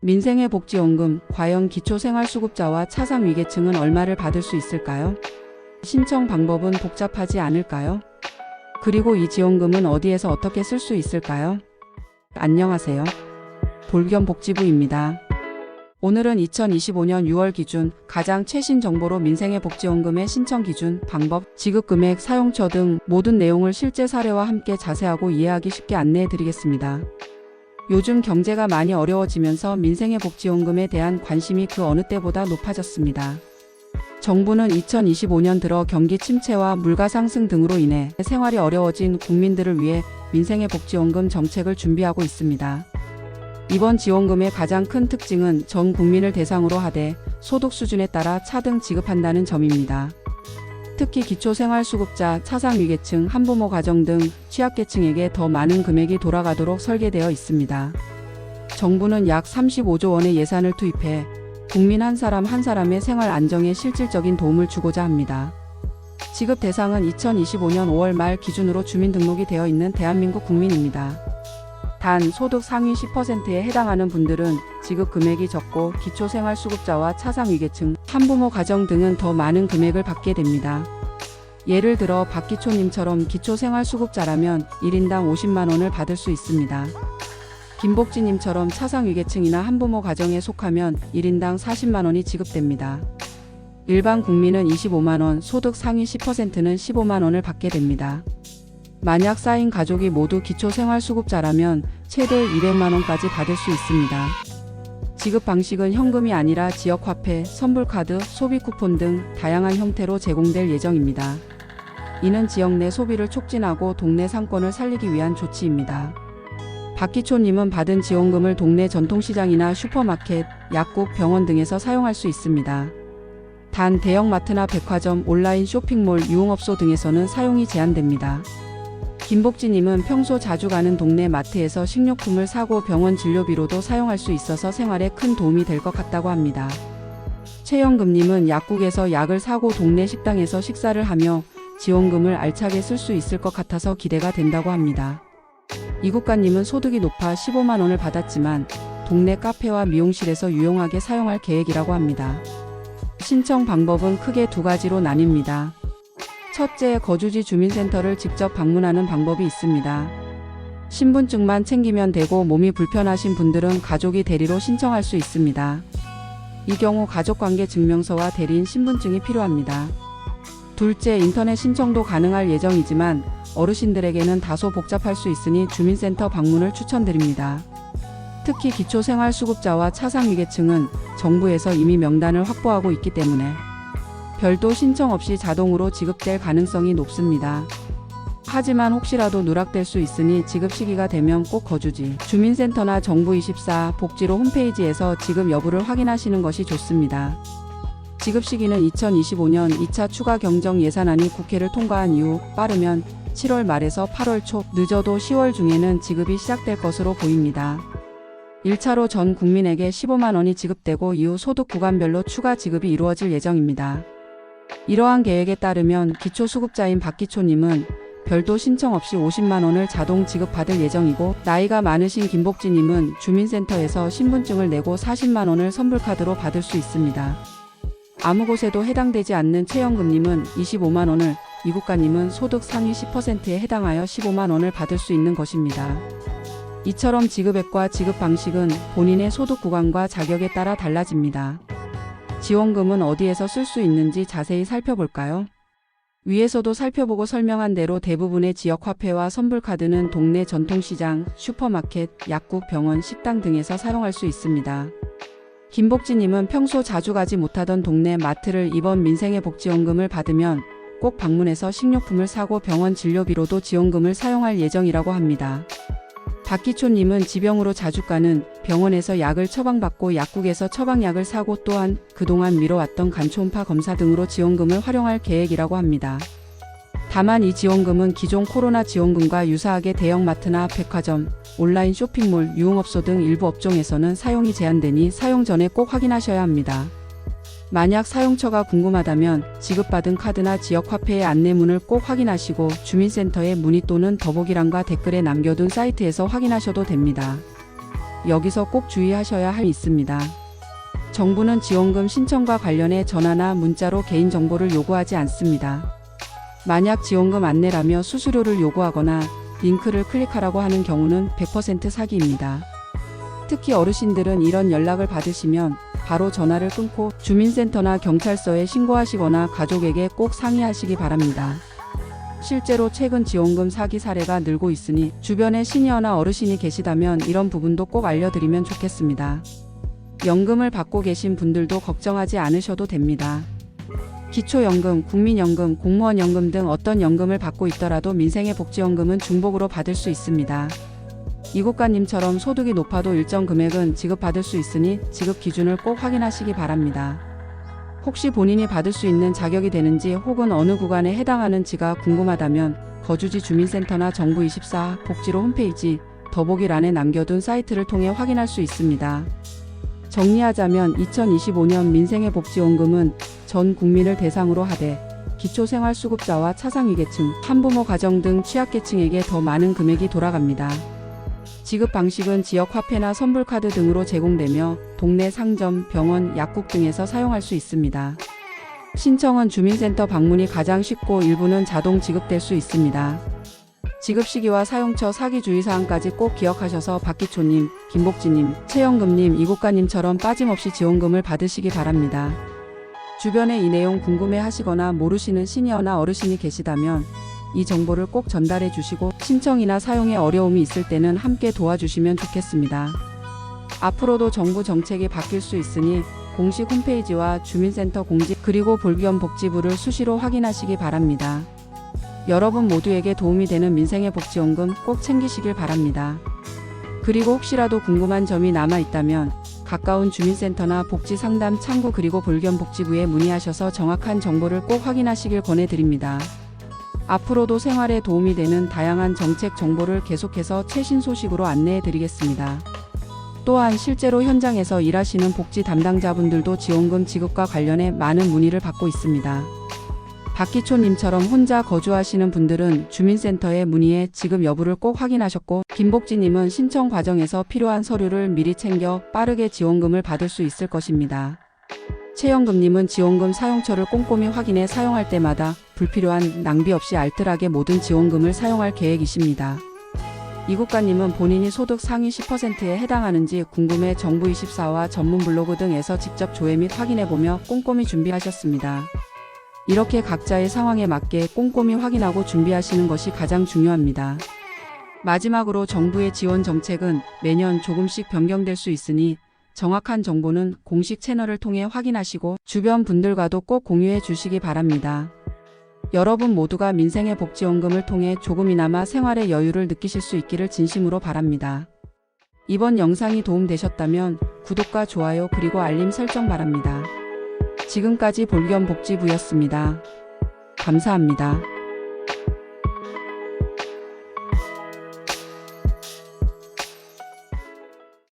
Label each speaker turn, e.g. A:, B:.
A: 민생의 복지연금, 과연 기초생활수급자와 차상위계층은 얼마를 받을 수 있을까요? 신청 방법은 복잡하지 않을까요? 그리고 이 지원금은 어디에서 어떻게 쓸 수 있을까요? 안녕하세요. 볼겸복지부입니다. 오늘은 2025년 6월 기준 가장 최신 정보로 민생의 복지연금의 신청 기준, 방법, 지급금액, 사용처 등 모든 내용을 실제 사례와 함께 자세하고 이해하기 쉽게 안내해 드리겠습니다. 요즘 경제가 많이 어려워지면서 민생의 복지연금에 대한 관심이 그 어느 때보다 높아졌습니다. 정부는 2025년 들어 경기 침체와 물가 상승 등으로 인해 생활이 어려워진 국민들을 위해 민생의 복지연금 정책을 준비하고 있습니다. 이번 지원금의 가장 큰 특징은 전 국민을 대상으로 하되 소득 수준에 따라 차등 지급한다는 점입니다. 특히 기초생활수급자, 차상위계층, 한부모 가정 등 취약계층에게 더 많은 금액이 돌아가도록 설계되어 있습니다. 정부는 약 35조 원의 예산을 투입해 국민 한 사람 한 사람의 생활 안정에 실질적인 도움을 주고자 합니다. 지급 대상은 2025년 5월 말 기준으로 주민등록이 되어 있는 대한민국 국민입니다. 단 소득 상위 10%에 해당하는 분들은 지급 금액이 적고 기초생활수급자와 차상위계층, 한부모 가정 등은 더 많은 금액을 받게 됩니다. 예를 들어 박기초님처럼 기초생활수급자라면 1인당 50만 원을 받을 수 있습니다. 김복지님처럼 차상위계층이나 한부모 가정에 속하면 1인당 40만 원이 지급됩니다. 일반 국민은 25만 원, 소득 상위 10%는 15만 원을 받게 됩니다. 만약 쌓인 가족이 모두 기초생활수급자라면 최대 200만 원까지 받을 수 있습니다. 지급 방식은 현금이 아니라 지역화폐, 선불카드, 소비쿠폰 등 다양한 형태로 제공될 예정입니다. 이는 지역 내 소비를 촉진하고 동네 상권을 살리기 위한 조치입니다. 박기초님은 받은 지원금을 동네 전통시장이나 슈퍼마켓, 약국, 병원 등에서 사용할 수 있습니다. 단 대형마트나 백화점, 온라인 쇼핑몰, 유흥업소 등에서는 사용이 제한됩니다. 김복지님은 평소 자주 가는 동네 마트에서 식료품을 사고 병원 진료비로도 사용할 수 있어서 생활에 큰 도움이 될 것 같다고 합니다. 최영금님은 약국에서 약을 사고 동네 식당에서 식사를 하며 지원금을 알차게 쓸 수 있을 것 같아서 기대가 된다고 합니다. 이국가님은 소득이 높아 15만 원을 받았지만 동네 카페와 미용실에서 유용하게 사용할 계획이라고 합니다. 신청 방법은 크게 두 가지로 나뉩니다. 첫째, 거주지 주민센터를 직접 방문하는 방법이 있습니다. 신분증만 챙기면 되고 몸이 불편하신 분들은 가족이 대리로 신청할 수 있습니다. 이 경우 가족관계 증명서와 대리인 신분증이 필요합니다. 둘째, 인터넷 신청도 가능할 예정이지만 어르신들에게는 다소 복잡할 수 있으니 주민센터 방문을 추천드립니다. 특히 기초생활수급자와 차상위계층은 정부에서 이미 명단을 확보하고 있기 때문에 별도 신청 없이 자동으로 지급될 가능성이 높습니다. 하지만 혹시라도 누락될 수 있으니 지급 시기가 되면 꼭 거주지, 주민센터나 정부24 복지로 홈페이지에서 지급 여부를 확인하시는 것이 좋습니다. 지급 시기는 2025년 2차 추가 경정 예산안이 국회를 통과한 이후 빠르면 7월 말에서 8월 초, 늦어도 10월 중에는 지급이 시작될 것으로 보입니다. 1차로 전 국민에게 15만 원이 지급되고 이후 소득 구간별로 추가 지급이 이루어질 예정입니다. 이러한 계획에 따르면 기초수급자인 박기초님은 별도 신청 없이 50만 원을 자동 지급받을 예정이고, 나이가 많으신 김복지님은 주민센터에서 신분증을 내고 40만 원을 선불카드로 받을 수 있습니다. 아무 곳에도 해당되지 않는 최영금님은 25만 원을, 이국가님은 소득 상위 10%에 해당하여 15만 원을 받을 수 있는 것입니다. 이처럼 지급액과 지급 방식은 본인의 소득 구간과 자격에 따라 달라집니다. 지원금은 어디에서 쓸 수 있는지 자세히 살펴볼까요? 위에서도 살펴보고 설명한 대로 대부분의 지역화폐와 선불카드는 동네 전통시장, 슈퍼마켓, 약국, 병원, 식당 등에서 사용할 수 있습니다. 김복지님은 평소 자주 가지 못하던 동네 마트를 이번 민생의 복지연금을 받으면 꼭 방문해서 식료품을 사고 병원 진료비로도 지원금을 사용할 예정이라고 합니다. 박기초님은 지병으로 자주 가는 병원에서 약을 처방받고 약국에서 처방약을 사고 또한 그동안 미뤄왔던 간초음파 검사 등으로 지원금을 활용할 계획이라고 합니다. 다만 이 지원금은 기존 코로나 지원금과 유사하게 대형마트나 백화점, 온라인 쇼핑몰, 유흥업소 등 일부 업종에서는 사용이 제한되니 사용 전에 꼭 확인하셔야 합니다. 만약 사용처가 궁금하다면 지급받은 카드나 지역화폐의 안내문을 꼭 확인하시고 주민센터에 문의 또는 더보기란과 댓글에 남겨둔 사이트에서 확인하셔도 됩니다. 여기서 꼭 주의하셔야 할 있습니다. 정부는 지원금 신청과 관련해 전화나 문자로 개인정보를 요구하지 않습니다. 만약 지원금 안내라며 수수료를 요구하거나 링크를 클릭하라고 하는 경우는 100% 사기입니다. 특히 어르신들은 이런 연락을 받으시면 바로 전화를 끊고 주민센터나 경찰서에 신고하시거나 가족에게 꼭 상의하시기 바랍니다. 실제로 최근 지원금 사기 사례가 늘고 있으니 주변에 시니어나 어르신이 계시다면 이런 부분도 꼭 알려드리면 좋겠습니다. 연금을 받고 계신 분들도 걱정하지 않으셔도 됩니다. 기초연금, 국민연금, 공무원연금 등 어떤 연금을 받고 있더라도 민생의복지연금은 중복으로 받을 수 있습니다. 이국가님처럼 소득이 높아도 일정 금액은 지급받을 수 있으니 지급 기준을 꼭 확인하시기 바랍니다. 혹시 본인이 받을 수 있는 자격이 되는지 혹은 어느 구간에 해당하는지가 궁금하다면 거주지 주민센터나 정부24 복지로 홈페이지 더보기란에 남겨둔 사이트를 통해 확인할 수 있습니다. 정리하자면 2025년 민생의 복지원금은 전 국민을 대상으로 하되 기초생활수급자와 차상위계층, 한부모 가정 등 취약계층에게 더 많은 금액이 돌아갑니다. 지급 방식은 지역화폐나 선불카드 등으로 제공되며 동네 상점, 병원, 약국 등에서 사용할 수 있습니다. 신청은 주민센터 방문이 가장 쉽고 일부는 자동 지급될 수 있습니다. 지급 시기와 사용처, 사기 주의사항까지 꼭 기억하셔서 박기초님, 김복지님, 최영금님, 이국가님처럼 빠짐없이 지원금을 받으시기 바랍니다. 주변에 이 내용 궁금해하시거나 모르시는 시니어나 어르신이 계시다면 이 정보를 꼭 전달해 주시고 신청이나 사용에 어려움이 있을 때는 함께 도와주시면 좋겠습니다. 앞으로도 정부 정책이 바뀔 수 있으니 공식 홈페이지와 주민센터 공지 그리고 보건복지부를 수시로 확인하시기 바랍니다. 여러분 모두에게 도움이 되는 민생의 복지원금 꼭 챙기시길 바랍니다. 그리고 혹시라도 궁금한 점이 남아 있다면 가까운 주민센터나 복지상담 창구 그리고 보건복지부에 문의하셔서 정확한 정보를 꼭 확인하시길 권해드립니다. 앞으로도 생활에 도움이 되는 다양한 정책 정보를 계속해서 최신 소식으로 안내해 드리겠습니다. 또한 실제로 현장에서 일하시는 복지 담당자분들도 지원금 지급과 관련해 많은 문의를 받고 있습니다. 박기초님처럼 혼자 거주하시는 분들은 주민센터에 문의해 지급 여부를 꼭 확인하셨고, 김복지님은 신청 과정에서 필요한 서류를 미리 챙겨 빠르게 지원금을 받을 수 있을 것입니다. 최영금님은 지원금 사용처를 꼼꼼히 확인해 사용할 때마다 불필요한 낭비 없이 알뜰하게 모든 지원금을 사용할 계획이십니다. 이국가님은 본인이 소득 상위 10%에 해당하는지 궁금해 정부24와 전문 블로그 등에서 직접 조회 및 확인해보며 꼼꼼히 준비하셨습니다. 이렇게 각자의 상황에 맞게 꼼꼼히 확인하고 준비하시는 것이 가장 중요합니다. 마지막으로 정부의 지원 정책은 매년 조금씩 변경될 수 있으니 정확한 정보는 공식 채널을 통해 확인하시고 주변 분들과도 꼭 공유해 주시기 바랍니다. 여러분 모두가 민생의 복지원금을 통해 조금이나마 생활의 여유를 느끼실 수 있기를 진심으로 바랍니다. 이번 영상이 도움되셨다면 구독과 좋아요 그리고 알림 설정 바랍니다. 지금까지 보건복지부였습니다. 감사합니다.